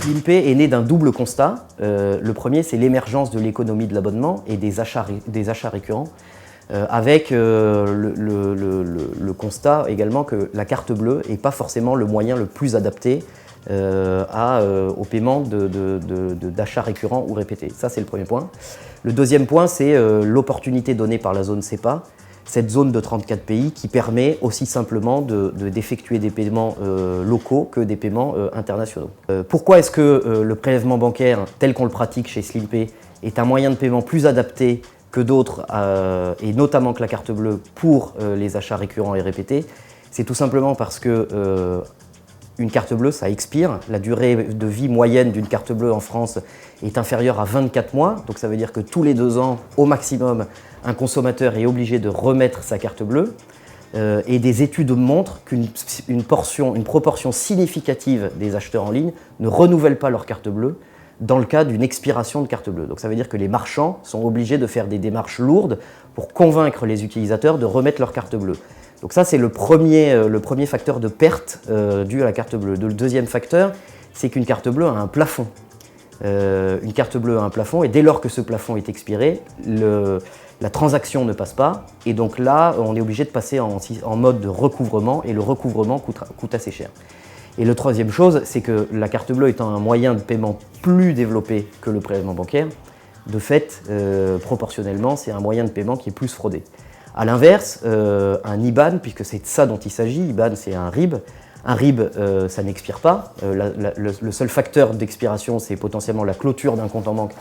Slimpay est né d'un double constat. Le premier, c'est l'émergence de l'économie de l'abonnement et des achats récurrents, avec le constat également que la carte bleue n'est pas forcément le moyen le plus adapté au paiement d'achats récurrents ou répétés. Ça, c'est le premier point. Le deuxième point, c'est l'opportunité donnée par la zone CEPA, cette zone de 34 pays qui permet aussi simplement d'effectuer des paiements locaux que des paiements internationaux. Pourquoi est-ce que le prélèvement bancaire, tel qu'on le pratique chez Slimpay, est un moyen de paiement plus adapté que d'autres, et notamment que la carte bleue pour les achats récurrents et répétés? C'est tout simplement parce que une carte bleue, ça expire. La durée de vie moyenne d'une carte bleue en France est inférieure à 24 mois. Donc ça veut dire que tous les 2 ans, au maximum, un consommateur est obligé de remettre sa carte bleue. Et des études montrent qu'une proportion significative des acheteurs en ligne ne renouvellent pas leur carte bleue dans le cas d'une expiration de carte bleue. Donc ça veut dire que les marchands sont obligés de faire des démarches lourdes pour convaincre les utilisateurs de remettre leur carte bleue. Donc ça, c'est le premier facteur de perte dû à la carte bleue. Le deuxième facteur, c'est qu'une carte bleue a un plafond. Une carte bleue a un plafond, et dès lors que ce plafond est expiré, la transaction ne passe pas, et donc là, on est obligé de passer en mode de recouvrement, et le recouvrement coûte assez cher. Et la troisième chose, c'est que la carte bleue étant un moyen de paiement plus développé que le prélèvement bancaire, de fait, proportionnellement, c'est un moyen de paiement qui est plus fraudé. A l'inverse, un IBAN, puisque c'est de ça dont il s'agit, IBAN c'est un RIB. Un RIB, ça n'expire pas. Le seul facteur d'expiration, c'est potentiellement la clôture d'un compte en banque,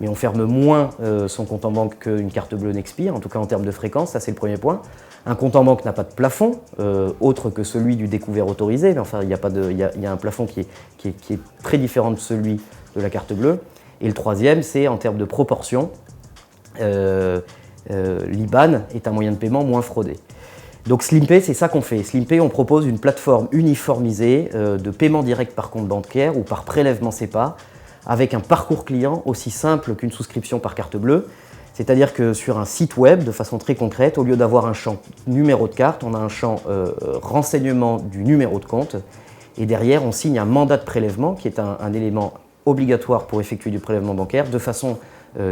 mais on ferme moins son compte en banque qu'une carte bleue n'expire, en tout cas en termes de fréquence, ça c'est le premier point. Un compte en banque n'a pas de plafond, autre que celui du découvert autorisé, mais enfin il y a un plafond qui est très différent de celui de la carte bleue. Et le troisième, c'est en termes de proportion. L'IBAN est un moyen de paiement moins fraudé. Donc Slimpay, c'est ça qu'on fait. Slimpay, on propose une plateforme uniformisée de paiement direct par compte bancaire ou par prélèvement CEPA, avec un parcours client aussi simple qu'une souscription par carte bleue. C'est-à-dire que sur un site web, de façon très concrète, au lieu d'avoir un champ numéro de carte, on a un champ renseignement du numéro de compte. Et derrière, on signe un mandat de prélèvement, qui est un élément obligatoire pour effectuer du prélèvement bancaire, de façon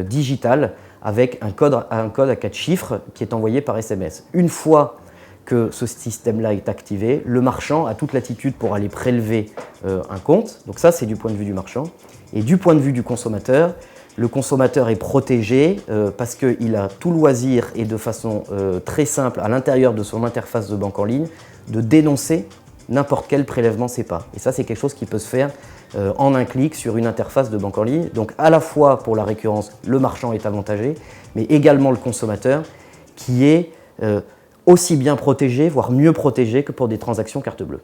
digitale, avec un code à 4 chiffres qui est envoyé par SMS. Une fois que ce système-là est activé, le marchand a toute latitude pour aller prélever un compte. Donc ça, c'est du point de vue du marchand. Et du point de vue du consommateur, le consommateur est protégé parce qu'il a tout loisir et de façon très simple, à l'intérieur de son interface de banque en ligne, de dénoncer n'importe quel prélèvement CEPA. Et ça, c'est quelque chose qui peut se faire en un clic sur une interface de banque en ligne. Donc à la fois pour la récurrence, le marchand est avantagé, mais également le consommateur qui est aussi bien protégé, voire mieux protégé que pour des transactions carte bleue.